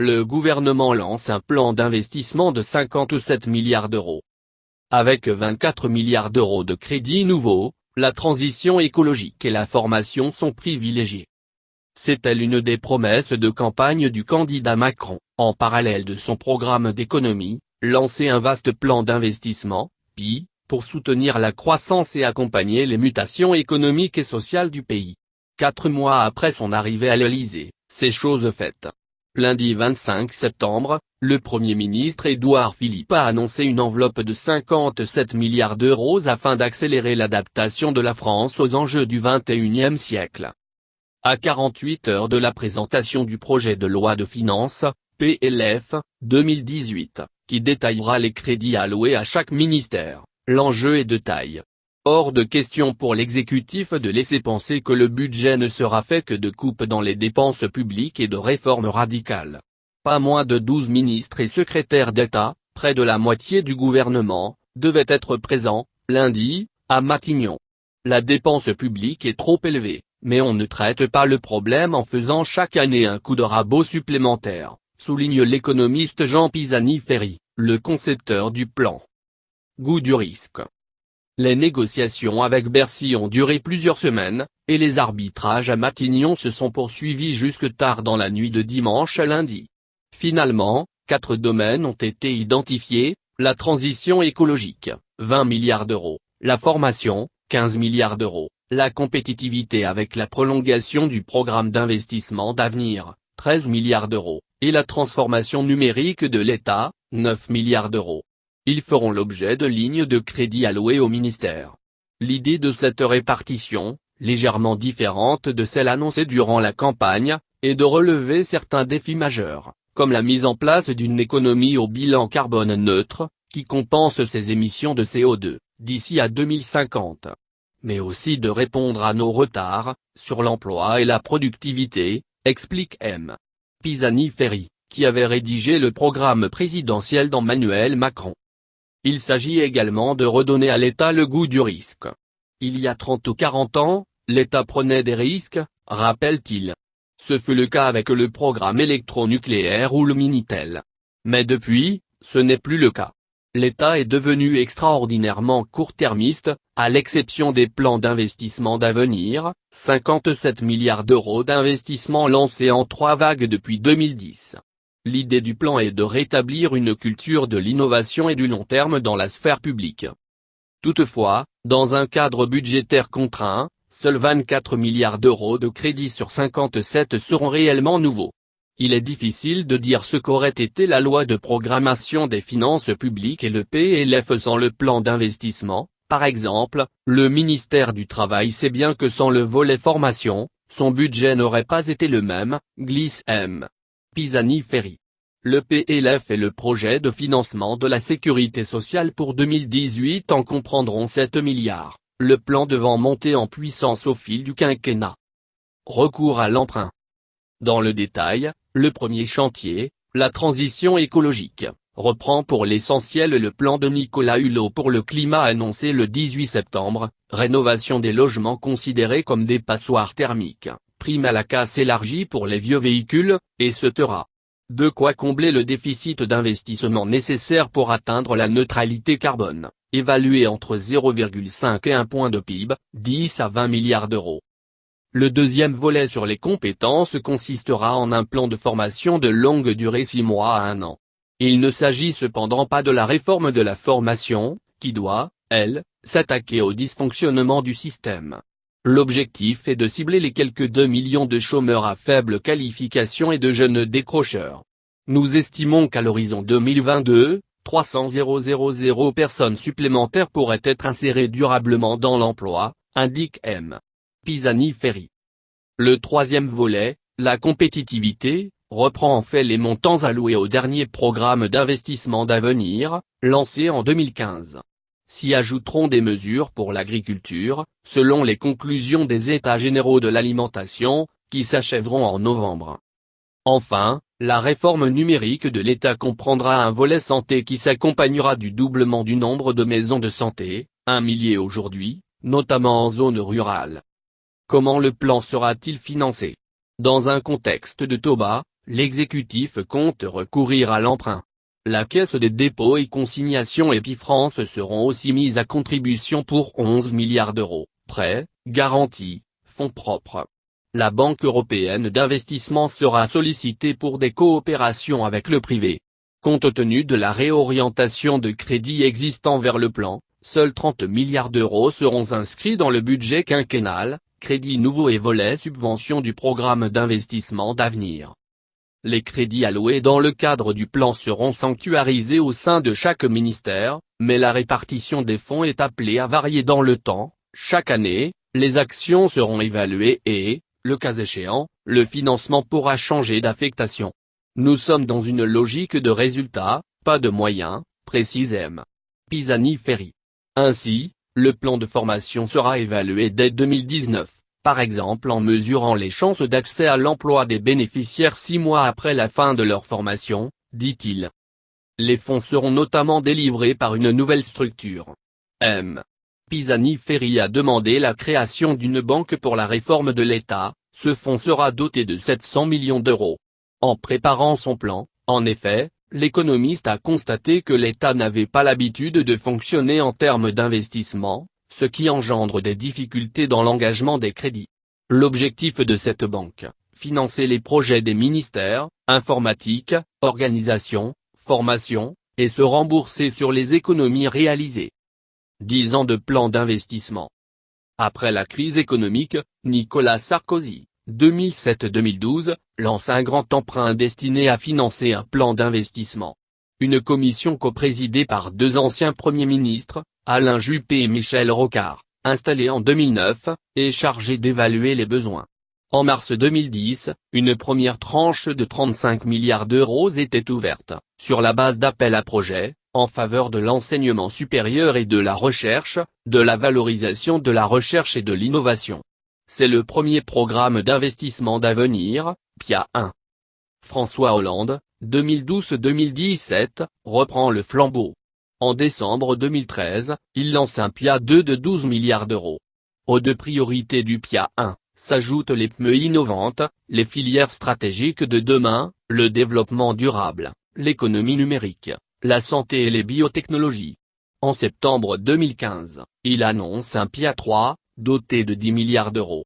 le gouvernement lance un plan d'investissement de 57 milliards d'euros. Avec 24 milliards d'euros de crédits nouveaux, la transition écologique et la formation sont privilégiées. C'était l'une des promesses de campagne du candidat Macron, en parallèle de son programme d'économie, lancer un vaste plan d'investissement, PI, pour soutenir la croissance et accompagner les mutations économiques et sociales du pays. 4 mois après son arrivée à l'Élysée, c'est chose faite. Lundi 25 septembre, le Premier ministre Édouard Philippe a annoncé une enveloppe de 57 milliards d'euros afin d'accélérer l'adaptation de la France aux enjeux du XXIe siècle. À 48 heures de la présentation du projet de loi de finances, PLF, 2018, qui détaillera les crédits alloués à chaque ministère, l'enjeu est de taille. Hors de question pour l'exécutif de laisser penser que le budget ne sera fait que de coupes dans les dépenses publiques et de réformes radicales. Pas moins de 12 ministres et secrétaires d'État, près de la moitié du gouvernement, devaient être présents, lundi, à Matignon. La dépense publique est trop élevée, mais on ne traite pas le problème en faisant chaque année un coup de rabot supplémentaire, souligne l'économiste Jean Pisani-Ferry, le concepteur du plan. Goût du risque. Les négociations avec Bercy ont duré plusieurs semaines, et les arbitrages à Matignon se sont poursuivis jusque tard dans la nuit de dimanche à lundi. Finalement, 4 domaines ont été identifiés, la transition écologique, 20 milliards d'euros, la formation, 15 milliards d'euros, la compétitivité avec la prolongation du programme d'investissement d'avenir, 13 milliards d'euros, et la transformation numérique de l'État, 9 milliards d'euros. Ils feront l'objet de lignes de crédit allouées au ministère. L'idée de cette répartition, légèrement différente de celle annoncée durant la campagne, est de relever certains défis majeurs, comme la mise en place d'une économie au bilan carbone neutre, qui compense ses émissions de CO2, d'ici à 2050. Mais aussi de répondre à nos retards, sur l'emploi et la productivité, explique M. Pisani-Ferry, qui avait rédigé le programme présidentiel d'Emmanuel Macron. Il s'agit également de redonner à l'État le goût du risque. Il y a 30 ou 40 ans, l'État prenait des risques, rappelle-t-il. Ce fut le cas avec le programme électronucléaire ou le Minitel. Mais depuis, ce n'est plus le cas. L'État est devenu extraordinairement court-termiste, à l'exception des plans d'investissement d'avenir, 57 milliards d'euros d'investissement lancés en 3 vagues depuis 2010. L'idée du plan est de rétablir une culture de l'innovation et du long terme dans la sphère publique. Toutefois, dans un cadre budgétaire contraint, seuls 24 milliards d'euros de crédits sur 57 seront réellement nouveaux. Il est difficile de dire ce qu'aurait été la loi de programmation des finances publiques et le PLF sans le plan d'investissement. Par exemple, le ministère du Travail sait bien que sans le volet formation, son budget n'aurait pas été le même, glisse M. Pisani-Ferry. Le PLF et le projet de financement de la sécurité sociale pour 2018 en comprendront 7 milliards, le plan devant monter en puissance au fil du quinquennat. Recours à l'emprunt. Dans le détail, le premier chantier, la transition écologique, reprend pour l'essentiel le plan de Nicolas Hulot pour le climat annoncé le 18 septembre, rénovation des logements considérés comme des passoires thermiques, prime à la casse élargie pour les vieux véhicules, etc. De quoi combler le déficit d'investissement nécessaire pour atteindre la neutralité carbone, évalué entre 0,5 et 1 point de PIB, 10 à 20 milliards d'euros. Le deuxième volet sur les compétences consistera en un plan de formation de longue durée 6 mois à 1 an. Il ne s'agit cependant pas de la réforme de la formation, qui doit, elle, s'attaquer au dysfonctionnement du système. L'objectif est de cibler les quelques 2 millions de chômeurs à faible qualification et de jeunes décrocheurs. Nous estimons qu'à l'horizon 2022, 300 000 personnes supplémentaires pourraient être insérées durablement dans l'emploi, indique M. Pisani-Ferry. Le troisième volet, la compétitivité, reprend en fait les montants alloués au dernier programme d'investissement d'avenir, lancé en 2015. S'y ajouteront des mesures pour l'agriculture, selon les conclusions des États généraux de l'alimentation, qui s'achèveront en novembre. Enfin, la réforme numérique de l'État comprendra un volet santé qui s'accompagnera du doublement du nombre de maisons de santé, 1 millier aujourd'hui, notamment en zone rurale. Comment le plan sera-t-il financé? Dans un contexte de taux bas, l'exécutif compte recourir à l'emprunt. La Caisse des dépôts et consignations et Bpifrance seront aussi mises à contribution pour 11 milliards d'euros, prêts, garanties, fonds propres. La Banque européenne d'investissement sera sollicitée pour des coopérations avec le privé. Compte tenu de la réorientation de crédits existants vers le plan, seuls 30 milliards d'euros seront inscrits dans le budget quinquennal, crédits nouveaux et volets subventions du programme d'investissement d'avenir. Les crédits alloués dans le cadre du plan seront sanctuarisés au sein de chaque ministère, mais la répartition des fonds est appelée à varier dans le temps. Chaque année, les actions seront évaluées et, le cas échéant, le financement pourra changer d'affectation. Nous sommes dans une logique de résultats, pas de moyens, précise M. Pisani-Ferry. Ainsi, le plan de formation sera évalué dès 2019, par exemple en mesurant les chances d'accès à l'emploi des bénéficiaires 6 mois après la fin de leur formation, dit-il. Les fonds seront notamment délivrés par une nouvelle structure. M. Pisani-Ferry a demandé la création d'une banque pour la réforme de l'État. Ce fonds sera doté de 700 millions d'euros. En préparant son plan, en effet, l'économiste a constaté que l'État n'avait pas l'habitude de fonctionner en termes d'investissement, ce qui engendre des difficultés dans l'engagement des crédits. L'objectif de cette banque, financer les projets des ministères, informatique, organisation, formation, et se rembourser sur les économies réalisées. 10 ans de plan d'investissement. Après la crise économique, Nicolas Sarkozy, 2007-2012, lance un grand emprunt destiné à financer un plan d'investissement. Une commission coprésidée par 2 anciens premiers ministres, Alain Juppé et Michel Rocard, installée en 2009, est chargée d'évaluer les besoins. En mars 2010, une première tranche de 35 milliards d'euros était ouverte, sur la base d'appels à projets, en faveur de l'enseignement supérieur et de la recherche, de la valorisation de la recherche et de l'innovation. C'est le premier programme d'investissement d'avenir, PIA 1. François Hollande, 2012-2017, reprend le flambeau. En décembre 2013, il lance un PIA 2 de 12 milliards d'euros. Aux 2 priorités du PIA 1, s'ajoutent les PME innovantes, les filières stratégiques de demain, le développement durable, l'économie numérique, la santé et les biotechnologies. En septembre 2015, il annonce un PIA 3, doté de 10 milliards d'euros.